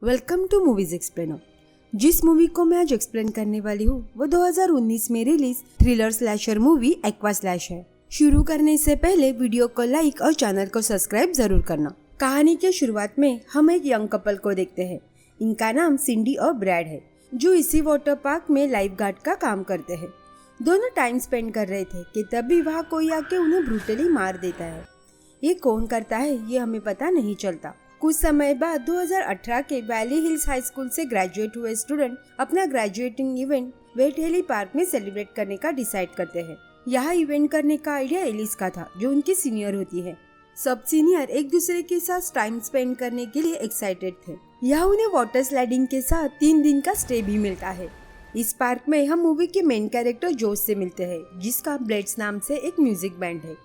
Welcome to movies explainer. जिस movie को मैं आज एक्सप्लेन करने वाली हूँ वो 2019 में release thriller slasher movie aqua slash है। शुरू करने से पहले वीडियो को लाइक और चैनल को सब्सक्राइब जरूर करना। कहानी के शुरुआत में हम एक यंग कपल को देखते हैं। इनका नाम सिंडी और ब्रैड है, जो इसी वाटर पार्क में लाइफ गार्ड का काम करते हैं। दोनों टाइम स्पेंड कर रहे थे कि तभी वहाँ कोई आके उन्हें ब्रूटली मार देता है। ये कौन करता है ये हमें पता नहीं चलता। कुछ समय बाद 2018 के वैली हिल्स हाई स्कूल से ग्रेजुएट हुए स्टूडेंट अपना ग्रेजुएटिंग इवेंट वेट हेली पार्क में सेलिब्रेट करने का डिसाइड करते हैं। यहाँ इवेंट करने का आइडिया एलिस का था, जो उनकी सीनियर होती है। सब सीनियर एक दूसरे के साथ टाइम स्पेंड करने के लिए एक्साइटेड थे। यहाँ उन्हें वाटर स्लाइडिंग के साथ 3 दिन का स्टे भी मिलता है। इस पार्क में हम मूवी के मेन कैरेक्टर जोश से मिलते हैं, जिसका ब्लेड्स नाम से एक म्यूजिक बैंड है,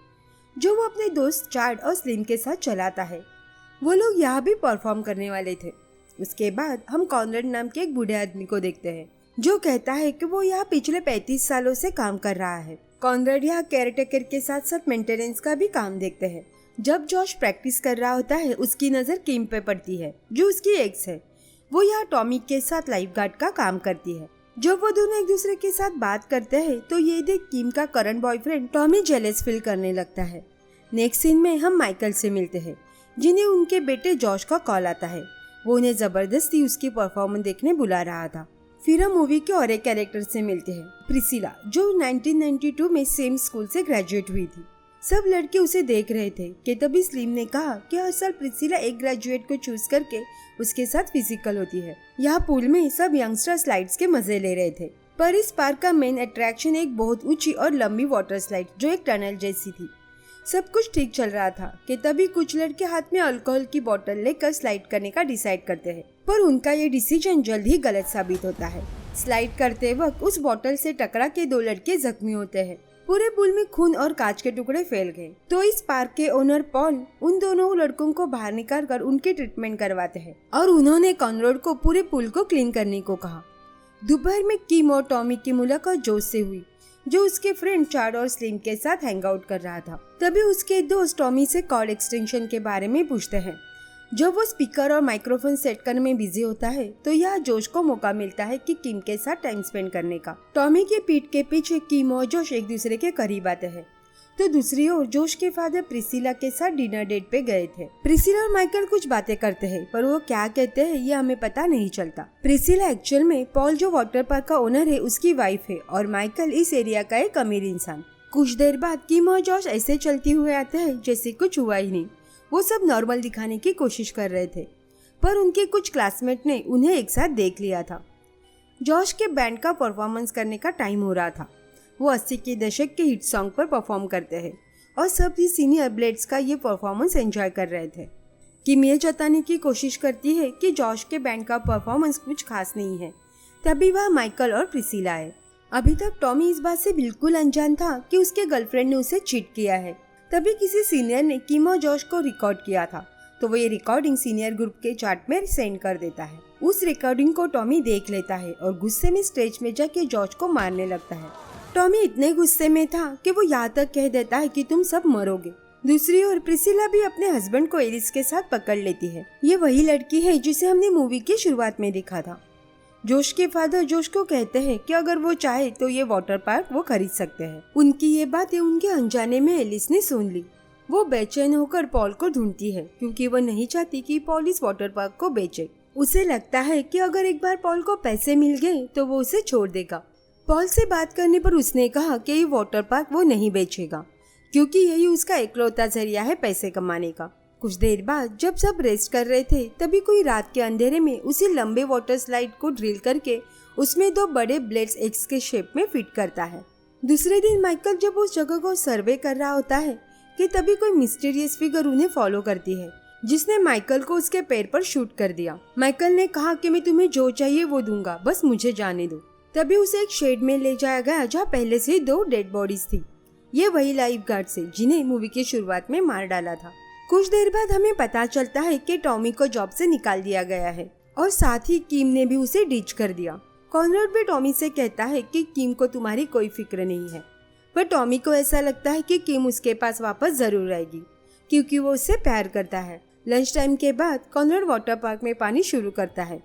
जो वो अपने दोस्त चार्ड और स्लिम के साथ चलाता है। वो लोग यहाँ भी परफॉर्म करने वाले थे। उसके बाद हम कॉनरेड नाम के एक बूढ़े आदमी को देखते हैं, जो कहता है कि वो यहाँ पिछले 35 सालों से काम कर रहा है। कॉनरेड यहाँ केयरटेकर के साथ साथ मेंटेनेंस का भी काम देखते हैं। जब जॉश प्रैक्टिस कर रहा होता है, उसकी नजर किम पे पड़ती है, जो उसकी एक्स है। वो यहाँ टॉमी के साथ लाइफ गार्ड का काम करती है। जब वो दोनों एक दूसरे के साथ बात करते हैं तो ये देख किम का current boyfriend Tommy jealous feel करने लगता है। नेक्स्ट सीन में हम माइकल से मिलते हैं, जिन्हें उनके बेटे जॉश का कॉल आता है। वो उन्हें जबरदस्ती उसकी परफॉर्मेंस देखने बुला रहा था। फिर हम मूवी के और एक कैरेक्टर से मिलते हैं, प्रिसिला, जो 1992 में सेम स्कूल से ग्रेजुएट हुई थी। सब लड़के उसे देख रहे थे कि तभी स्लिम ने कहा कि हर साल प्रिसिला एक ग्रेजुएट को चूज करके उसके साथ फिजिकल होती है। यहाँ पूल में सब यंगस्टर स्लाइड्स के मजे ले रहे थे, पर इस पार्क का मेन अट्रैक्शन एक बहुत ऊंची और लंबी वाटर स्लाइड, जो एक टनल जैसी थी। सब कुछ ठीक चल रहा था कि तभी कुछ लड़के हाथ में अल्कोहल की बोतल लेकर स्लाइड करने का डिसाइड करते हैं, पर उनका ये डिसीजन जल्द ही गलत साबित होता है। स्लाइड करते वक्त उस बोतल से टकरा के 2 लड़के जख्मी होते हैं। पूरे पुल में खून और कांच के टुकड़े फैल गए। तो इस पार्क के ओनर पॉल उन दोनों लड़कों को बाहर निकाल कर उनकी ट्रीटमेंट करवाते हैं, और उन्होंने कॉनरेड को पूरे पुल को क्लीन करने को कहा। दोपहर में किम और टॉमी की मुलाकात जोश से हुई, जो उसके फ्रेंड चार्ड और स्लिम के साथ हैंग आउट कर रहा था। तभी उसके दोस्त टॉमी से कॉर्ड एक्सटेंशन के बारे में पूछते हैं। जब वो स्पीकर और माइक्रोफोन सेट करने में बिजी होता है तो यह जोश को मौका मिलता है कि किम के साथ टाइम स्पेंड करने का। टॉमी के पीठ के पीछे किम और जोश एक दूसरे के करीब आते हैं। तो दूसरी ओर जोश के फादर प्रिसिला के साथ डिनर डेट पे गए थे। प्रिसिला और माइकल कुछ बातें करते हैं, पर वो क्या कहते हैं ये हमें पता नहीं चलता। प्रिसिला एक्चुअल में पॉल, जो वाटर पार्क का ओनर है, उसकी वाइफ है, और माइकल इस एरिया का एक अमीर इंसान। कुछ देर बाद किम और जोश ऐसे चलते हुए आते हैं जैसे कुछ हुआ ही नहीं। वो सब नॉर्मल दिखाने की कोशिश कर रहे थे, पर उनके कुछ क्लासमेट ने उन्हें एक साथ देख लिया था। जोश के बैंड का परफॉर्मेंस करने का टाइम हो रहा था। वो 80 के दशक के हिट सॉन्ग पर परफॉर्म करते हैं, और सब ही सीनियर ब्लेड्स का ये परफॉर्मेंस एंजॉय कर रहे थे। किम ये जताने की कोशिश करती है कि जोश के बैंड का परफॉर्मेंस कुछ खास नहीं है। तभी वह माइकल और प्रिसिला है। अभी तक टॉमी इस बात से बिल्कुल अनजान था कि उसके गर्लफ्रेंड ने उसे चीट किया है। तभी किसी सीनियर ने किम और जोश को रिकॉर्ड किया था, तो वो ये रिकॉर्डिंग सीनियर ग्रुप के चैट में सेंड कर देता है। उस रिकॉर्डिंग को टॉमी देख लेता है और गुस्से में स्टेज में जाके जोश को मारने लगता है। टॉमी इतने गुस्से में था कि वो यहाँ तक कह देता है कि तुम सब मरोगे। दूसरी ओर प्रिसिला भी अपने हस्बैंड को एलिस के साथ पकड़ लेती है। ये वही लड़की है जिसे हमने मूवी की शुरुआत में देखा था। जोश के फादर जोश को कहते हैं कि अगर वो चाहे तो ये वाटर पार्क वो खरीद सकते हैं। उनकी ये बातें उनके अनजाने में एलिस ने सुन ली। वो बेचैन होकर पॉल को ढूंढती है, क्योंकि वो नहीं चाहती कि पॉल इस वाटर पार्क को बेचे। उसे लगता है कि अगर एक बार पॉल को पैसे मिल गए तो वो उसे छोड़ देगा। पॉल से बात करने पर उसने कहा कि ये वाटर पार्क वो नहीं बेचेगा, क्योंकि यही उसका इकलौता जरिया है पैसे कमाने का। कुछ देर बाद जब सब रेस्ट कर रहे थे, तभी कोई रात के अंधेरे में उसी लंबे वाटर स्लाइड को ड्रिल करके उसमें 2 बड़े ब्लेड्स एक्स के शेप में फिट करता है। दूसरे दिन माइकल जब उस जगह को सर्वे कर रहा होता है कि तभी कोई मिस्टीरियस फिगर उन्हें फॉलो करती है, जिसने माइकल को उसके पैर पर शूट कर दिया। माइकल ने कहा कि मैं तुम्हें जो चाहिए वो दूंगा, बस मुझे जाने दो। तभी उसे एक शेड में ले जाया गया, जहाँ पहले से 2 डेड बॉडीज थी। ये वही लाइफ गार्ड से जिन्हें मूवी की शुरुआत में मार डाला था। कुछ देर बाद हमें पता चलता है कि टॉमी को जॉब से निकाल दिया गया है, और साथ ही किम ने भी उसे डिच कर दिया। कॉनरेड भी टॉमी से कहता है कि किम को तुम्हारी कोई फिक्र नहीं है, पर टॉमी को ऐसा लगता है कि किम उसके पास वापस जरूर आएगी, क्योंकि वो उससे प्यार करता है। लंच टाइम के बाद कॉनराड वाटर पार्क में पानी शुरू करता है।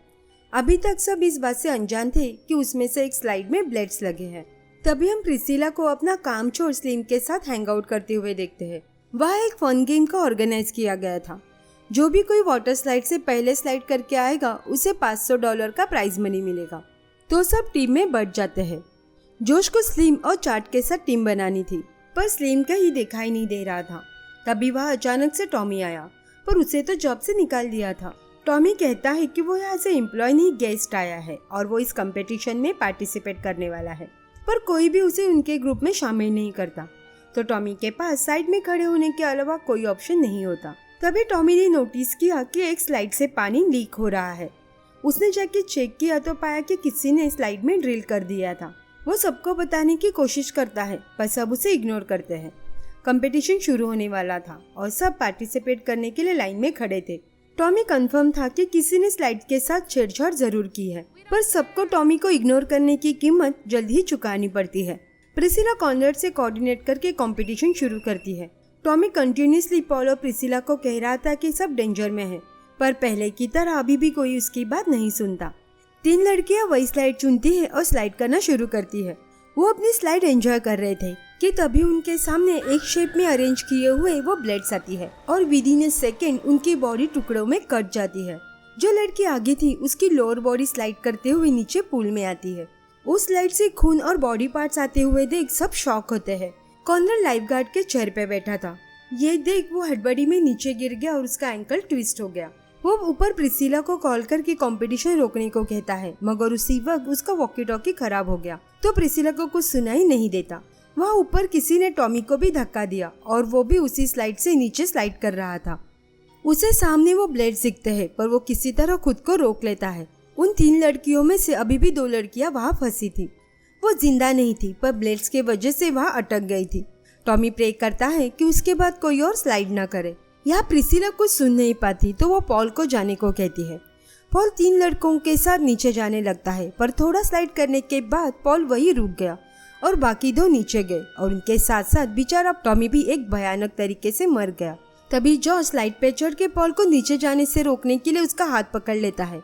अभी तक सब इस बात से अनजान थे कि उसमें से एक स्लाइड में ब्लेड्स लगे हैं। तभी हम प्रिसिला को अपना काम छोड़ स्लिम के साथ हैंग आउट करते हुए देखते हैं। वह एक फन गेम का ऑर्गेनाइज किया गया था। जो भी कोई वाटर स्लाइड से पहले स्लाइड करके आएगा उसे $500 का प्राइज मनी मिलेगा। तो सब टीम में बढ़ जाते हैं। जोश को स्लिम और चार्ट के साथ टीम बनानी थी, पर स्लिम कहीं दिखाई नहीं दे रहा था। तभी वह अचानक से टॉमी आया, पर उसे तो जॉब से निकाल दिया था। टॉमी कहता है कि वो यहाँ से एम्प्लॉय नहीं गेस्ट आया है और वो इस कंपटीशन में पार्टिसिपेट करने वाला है, पर कोई भी उसे उनके ग्रुप में शामिल नहीं करता। तो टॉमी के पास साइड में खड़े होने के अलावा कोई ऑप्शन नहीं होता। तभी टॉमी ने नोटिस किया कि एक स्लाइड से पानी लीक हो रहा है। उसने जाके चेक किया तो पाया कि किसी ने स्लाइड में ड्रिल कर दिया था। वो सबको बताने की कोशिश करता है, पर सब उसे इग्नोर करते हैं। कंपटीशन शुरू होने वाला था और सब पार्टिसिपेट करने के लिए लाइन में खड़े थे। टॉमी कंफर्म था कि किसी ने स्लाइड के साथ छेड़छाड़ जरूर की है, पर सबको टॉमी को इग्नोर करने की कीमत जल्द ही चुकानी पड़ती है। प्रिसिला कॉनराड से कोऑर्डिनेट करके कंपटीशन शुरू करती है। टॉमी कंटिन्यूसली पॉल और प्रिसिला को कह रहा था कि सब डेंजर में है, पर पहले की तरह अभी भी कोई उसकी बात नहीं सुनता। 3 लड़कियां वही स्लाइड चुनती है और स्लाइड करना शुरू करती है। वो अपनी स्लाइड एंजॉय कर रहे थे कि तभी उनके सामने एक शेप में अरेंज किए हुए वो ब्लेड्स आती है और विद इन ए सेकेंड उनकी बॉडी टुकड़ों में कट जाती है। जो लड़की आगे थी उसकी लोअर बॉडी स्लाइड करते हुए नीचे पूल में आती है। उस स्लाइड से खून और बॉडी पार्ट्स आते हुए देख सब शॉक होते हैं। कॉनराड लाइफ गार्ड के चेयर पे बैठा था। ये देख वो हड़बड़ी में नीचे गिर गया और उसका एंकल ट्विस्ट हो गया। वो ऊपर प्रिसिला को कॉल करके कंपटीशन रोकने को कहता है, मगर उसी वक्त उसका वॉकी टॉकी खराब हो गया तो प्रिसिला को कुछ सुनाई नहीं देता। वहाँ ऊपर किसी ने टॉमी को भी धक्का दिया और वो भी उसी स्लाइड से नीचे स्लाइड कर रहा था। उसे सामने वो ब्लेड्स दिखते हैं, पर वो किसी तरह खुद को रोक लेता है। उन 3 लड़कियों में से अभी भी 2 लड़कियां वहाँ फंसी थी। वो जिंदा नहीं थी, पर ब्लेड्स के वजह से वहाँ अटक गई थी। टॉमी प्रे करता है कि उसके बाद कोई और स्लाइड ना करे। यहाँ प्रिसिला कुछ सुन नहीं पाती तो वो पॉल को जाने को कहती है। पॉल 3 लड़कों के साथ नीचे जाने लगता है, पर थोड़ा स्लाइड करने के बाद पॉल वही रुक गया और बाकी 2 नीचे गए और उनके साथ साथ बेचारा टॉमी भी एक भयानक तरीके से मर गया। तभी जॉर्ज स्लाइड पे चढ़ के पॉल को नीचे जाने से रोकने के लिए उसका हाथ पकड़ लेता है,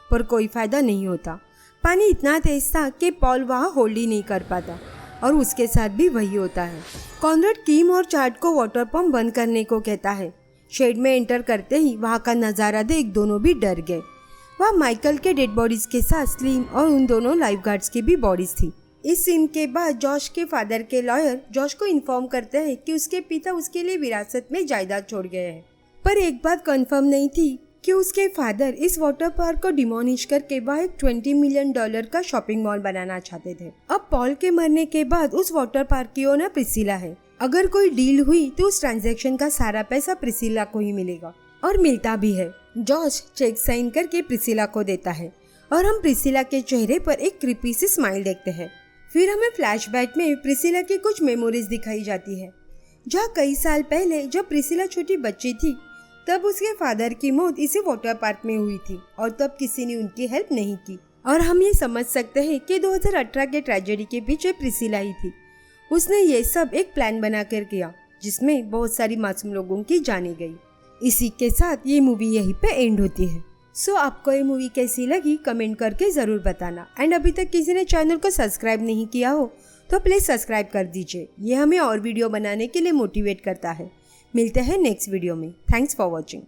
पर कोई फायदा नहीं होता। पानी इतना तेज था कि पॉल वहाँ होल्ड ही नहीं कर पाता और उसके साथ भी वही होता है। कॉनराड किम और चार्ट को वाटर पंप बंद करने को कहता है। शेड में एंटर करते ही वहाँ का नज़ारा देख दोनों भी डर गए। वहाँ माइकल के डेड बॉडीज के साथ स्लिम और उन दोनों लाइफ गार्ड्स की भी बॉडीज थी। इस सीन के बाद जॉश के फादर के लॉयर जॉश को इन्फॉर्म करते हैं कि उसके पिता उसके लिए विरासत में जायदाद छोड़ गए हैं, पर एक बात कंफर्म नहीं थी कि उसके फादर इस वाटर पार्क को डिमोलिश करके वहाँ एक $20 मिलियन का शॉपिंग मॉल बनाना चाहते थे। अब पॉल के मरने के बाद उस वाटर पार्क की ओनर प्रिसिला है। अगर कोई डील हुई तो उस ट्रांजैक्शन का सारा पैसा प्रिसिला को ही मिलेगा, और मिलता भी है। जॉर्ज चेक साइन करके प्रिसिला को देता है और हम प्रिसिला के चेहरे पर एक क्रीपी सी स्माइल देखते हैं। फिर हमें फ्लैशबैक में प्रिसिला की कुछ मेमोरीज दिखाई जाती है, जहाँ कई साल पहले जब प्रिसिला छोटी बच्ची थी तब उसके फादर की मौत इसी वाटर पार्क में हुई थी और तब किसी ने उनकी हेल्प नहीं की। और हम ये समझ सकते हैं कि 2018 के ट्रेजेडी के पीछे प्रिसिला ही थी। उसने ये सब एक प्लान बनाकर किया जिसमें बहुत सारी मासूम लोगों की जाने गई। इसी के साथ ये मूवी यहीं पे एंड होती है। सो आपको ये मूवी कैसी लगी कमेंट करके ज़रूर बताना। एंड अभी तक किसी ने चैनल को सब्सक्राइब नहीं किया हो तो प्लीज़ सब्सक्राइब कर दीजिए। ये हमें और वीडियो बनाने के लिए मोटिवेट करता है। मिलते हैं नेक्स्ट वीडियो में। Thanks for watching.